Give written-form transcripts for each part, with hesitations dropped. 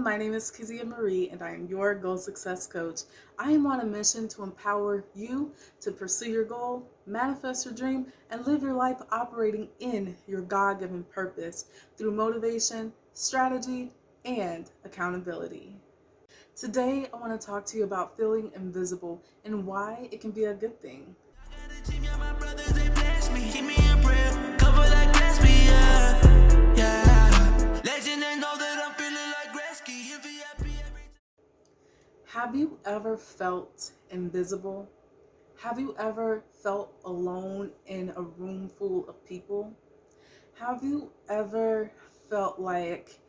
my name is Kizia Marie, and I am your Goal Success Coach. I am on a mission to empower you to pursue your goal, manifest your dream, and live your life operating in your God given purpose through motivation, strategy, and accountability. Today, I want to talk to you about feeling invisible and why it can be a good thing. Have you ever felt invisible? Have you ever felt alone in a room full of people? Have you ever felt like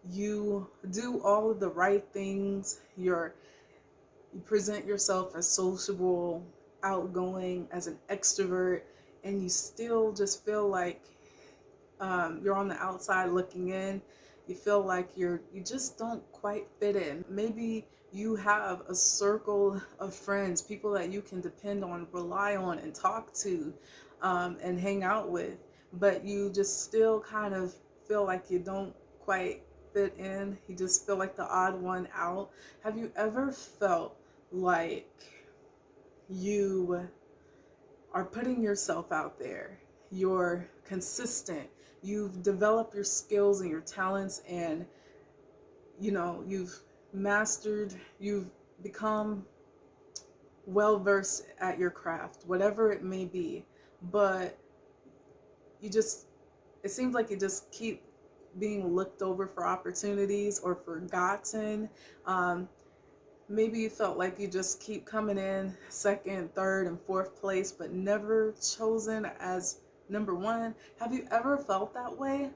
you do all of the right things? You present yourself as sociable, outgoing, as an extrovert, and you still just feel like you're on the outside looking in. You feel like you just don't quite fit in. Maybe you have a circle of friends, people that you can depend on, rely on, and talk to, and hang out with, but you just still kind of feel like you don't quite fit in. You just feel like the odd one out. Have you ever felt like you are putting yourself out there? You're consistent. You've developed your skills and your talents, and you've mastered, you've become well versed at your craft, whatever it may be. But it seems like you just keep being looked over for opportunities or forgotten. Maybe you felt like you just keep coming in second, third, and fourth place, but never chosen as number one. Have you ever felt that way?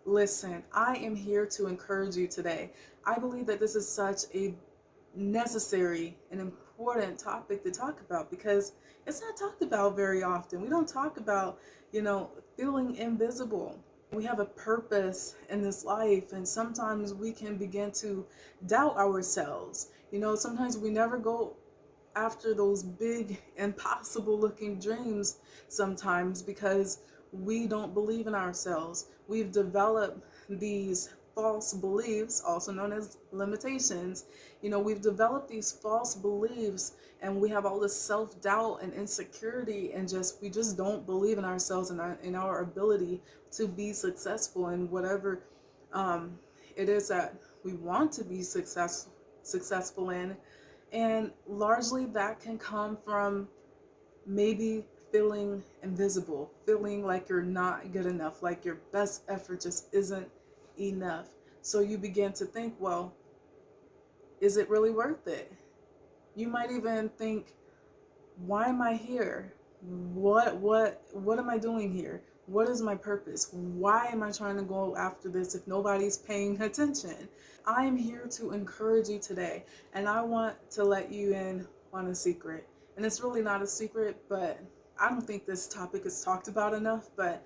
Listen, I am here to encourage you today. I believe that this is such a necessary and important topic to talk about because it's not talked about very often. We don't talk about, feeling invisible. We have a purpose in this life, and sometimes we can begin to doubt ourselves. Sometimes we never go after those big, impossible looking dreams sometimes because we don't believe in ourselves. We've developed these false beliefs, also known as limitations. We've developed these false beliefs, and we have all this self-doubt and insecurity, and we just don't believe in ourselves and in our ability to be successful in whatever it is that we want to be successful in. And largely that can come from maybe feeling invisible, feeling like you're not good enough, like your best effort just isn't enough. So you begin to think, well, is it really worth it? You might even think, why am I here? What am I doing here? What is my purpose? Why am I trying to go after this if nobody's paying attention? I am here to encourage you today, and I want to let you in on a secret. And it's really not a secret, but I don't think this topic is talked about enough, but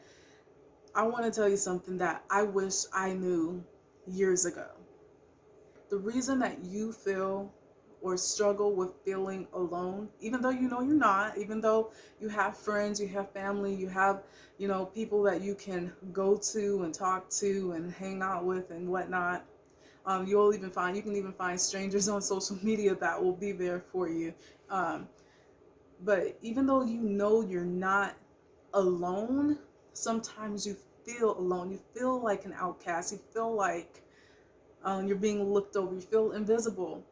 I want to tell you something that I wish I knew years ago. The reason that you feel or struggle with feeling alone, even though you know you're not, even though you have friends, you have family, you have, people that you can go to and talk to and hang out with and whatnot. You can even find strangers on social media that will be there for you. But even though you know you're not alone, sometimes you feel alone. You feel like an outcast. You feel like you're being looked over. You feel invisible.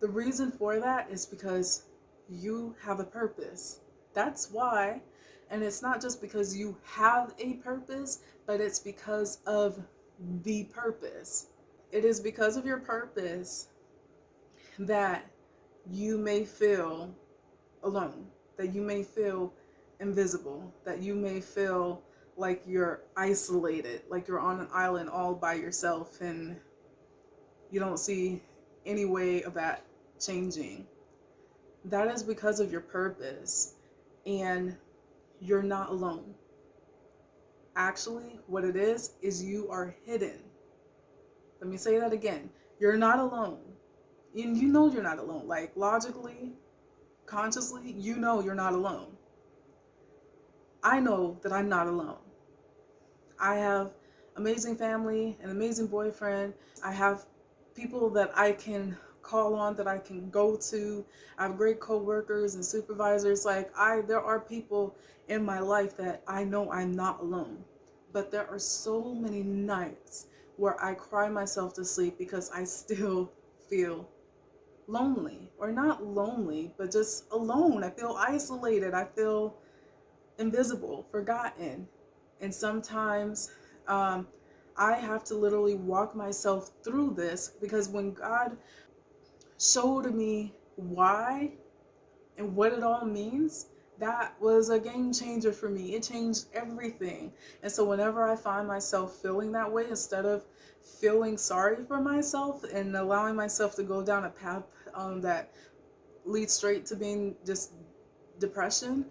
The reason for that is because you have a purpose. That's why. And it's not just because you have a purpose, but it's because of the purpose. It is because of your purpose that you may feel alone, that you may feel invisible, that you may feel like you're isolated, like you're on an island all by yourself and you don't see any way of that changing. That is because of your purpose, and you're not alone. Actually, what it is you are hidden. Let me say that again. You're not alone. And you know you're not alone. Like logically, consciously, you know you're not alone. I know that I'm not alone. I have amazing family, an amazing boyfriend. I have people that I can call on, that I can go to. I have great coworkers and supervisors. There are people in my life that I know I'm not alone. But there are so many nights where I cry myself to sleep because I still feel lonely, or not lonely, but just alone. I feel isolated. I feel invisible, forgotten. And sometimes I have to literally walk myself through this, because when God showed me why and what it all means, that was a game changer for me. It changed everything. And so whenever I find myself feeling that way, instead of feeling sorry for myself and allowing myself to go down a path that leads straight to being just depression,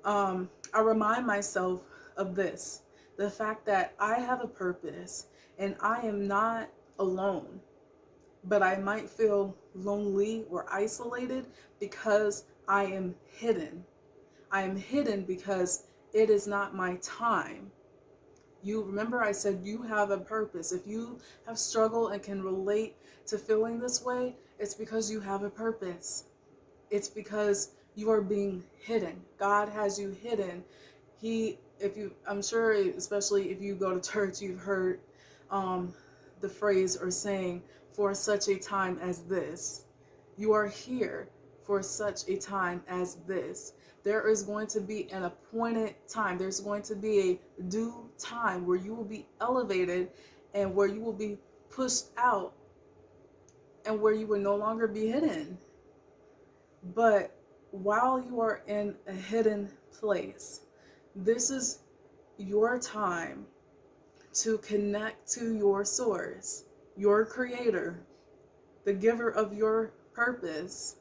I remind myself of this, the fact that I have a purpose and I am not alone, but I might feel lonely or isolated because I am hidden. I am hidden because it is not my time. You remember I said you have a purpose. If you have struggled and can relate to feeling this way, it's because you have a purpose. It's because you are being hidden. God has you hidden. I'm sure, especially if you go to church, you've heard the phrase or saying, for such a time as this. You are here for such a time as this. There is going to be an appointed time. There's going to be a due time where you will be elevated and where you will be pushed out and where you will no longer be hidden. But while you are in a hidden place, this is your time to connect to your source, your creator, the giver of your purpose.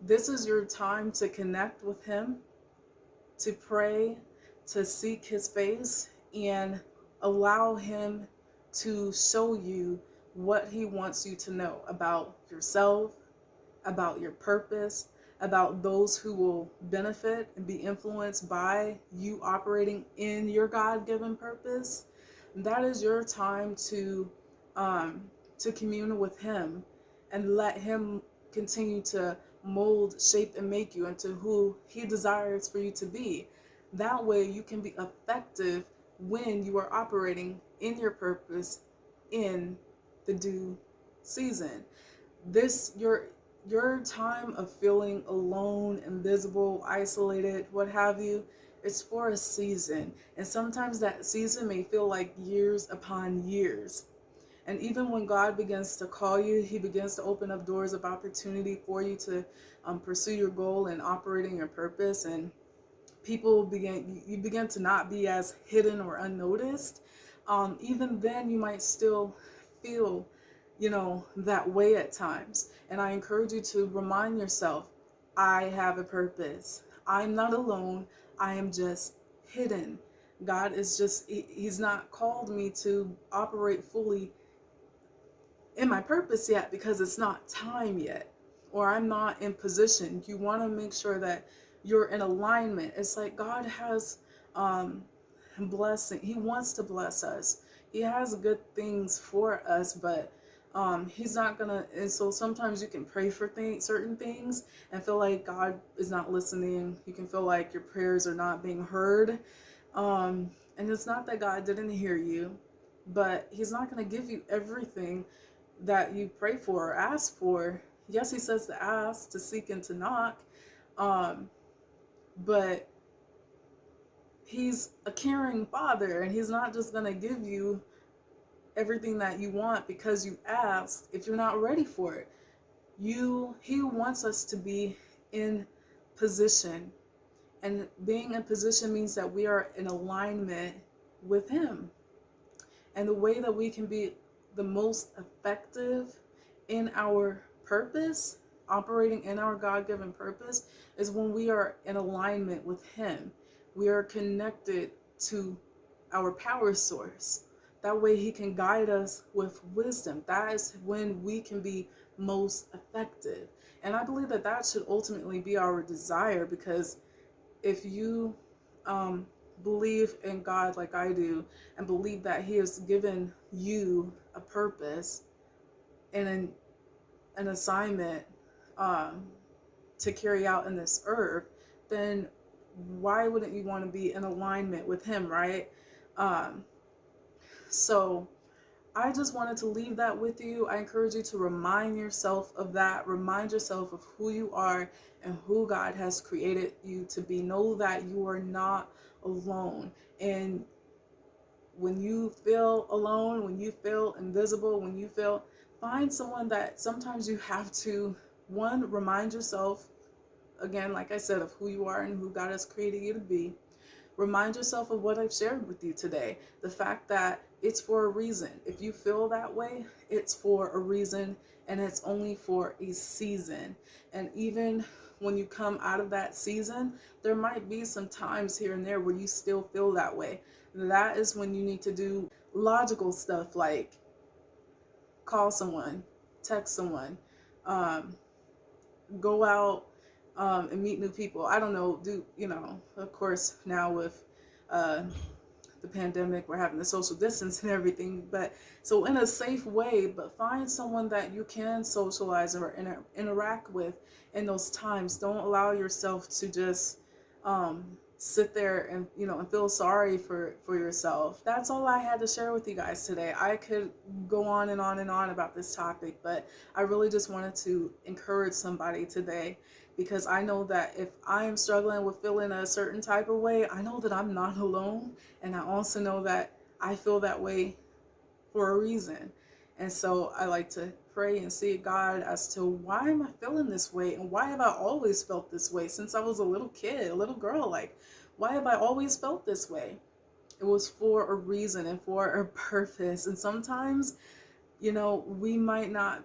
This is your time to connect with him, to pray, to seek his face, and allow him to show you what he wants you to know about yourself, about your purpose, about those who will benefit and be influenced by you operating in your God-given purpose. That is your time to commune with him and let him continue to mold, shape, and make you into who he desires for you to be. That way you can be effective when you are operating in your purpose in the due season. Your time of feeling alone, invisible, isolated, what have you, it's for a season. And sometimes that season may feel like years upon years. And even when God begins to call you, he begins to open up doors of opportunity for you to pursue your goal and operate in your purpose. And you begin to not be as hidden or unnoticed. Even then you might still feel, that way at times. And I encourage you to remind yourself, I have a purpose. I'm not alone. I am just hidden. God is he's not called me to operate fully in my purpose yet because it's not time yet, or I'm not in position. You want to make sure that you're in alignment. It's like God has blessing. He wants to bless us. He has good things for us, but he's not gonna. And so sometimes you can pray for certain things and feel like God is not listening. You can feel like your prayers are not being heard, and it's not that God didn't hear you, but he's not gonna give you everything that you pray for or ask for. Yes, he says to ask, to seek, and to knock, but he's a caring father, and he's not just gonna give you everything that you want because you asked if you're not ready for it. He wants us to be in position, and being in position means that we are in alignment with him. And the way that we can be the most effective in our purpose, operating in our God-given purpose, is when we are in alignment with him. We are connected to our power source. That way he can guide us with wisdom. That is when we can be most effective. And I believe that should ultimately be our desire, because if you believe in God like I do, and believe that He has given you a purpose and an assignment um, to carry out in this earth, then why wouldn't you want to be in alignment with Him, right? Um, so I just wanted to leave that with you. I encourage you to remind yourself of that. Remind yourself of who you are and who God has created you to be. Know that you are not alone. And when you feel alone, when you feel invisible, when you feel, find someone that sometimes you have to, one, remind yourself, again, like I said, of who you are and who God has created you to be. Remind yourself of what I've shared with you today. The fact that it's for a reason. If you feel that way, it's for a reason, and it's only for a season. And even when you come out of that season, there might be some times here and there where you still feel that way. That is when you need to do logical stuff like call someone, text someone, um, go out and meet new people. I don't know, of course, now with uh, the pandemic, we're having the social distance and everything, but so in a safe way, but find someone that you can socialize or interact with in those times. Don't allow yourself to just sit there and and feel sorry for yourself. That's all I had to share with you guys today. I could go on and on and on about this topic, but I really just wanted to encourage somebody today, because I know that if I am struggling with feeling a certain type of way, I know that I'm not alone, and I also know that I feel that way for a reason. And so I like to pray and seek God as to, why am I feeling this way? And why have I always felt this way since I was a little kid, a little girl? Like, why have I always felt this way? It was for a reason and for a purpose. And sometimes, we might not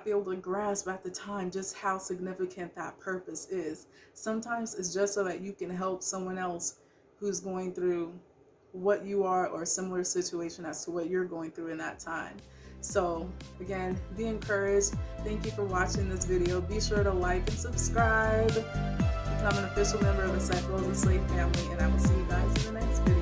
be able to grasp at the time just how significant that purpose is. Sometimes it's just so that you can help someone else who's going through what you are, or a similar situation as to what you're going through in that time. So again, be encouraged. Thank you for watching this video. Be sure to like and subscribe, become an official member of the Seth Rose and Slade family, and I will see you guys in the next video.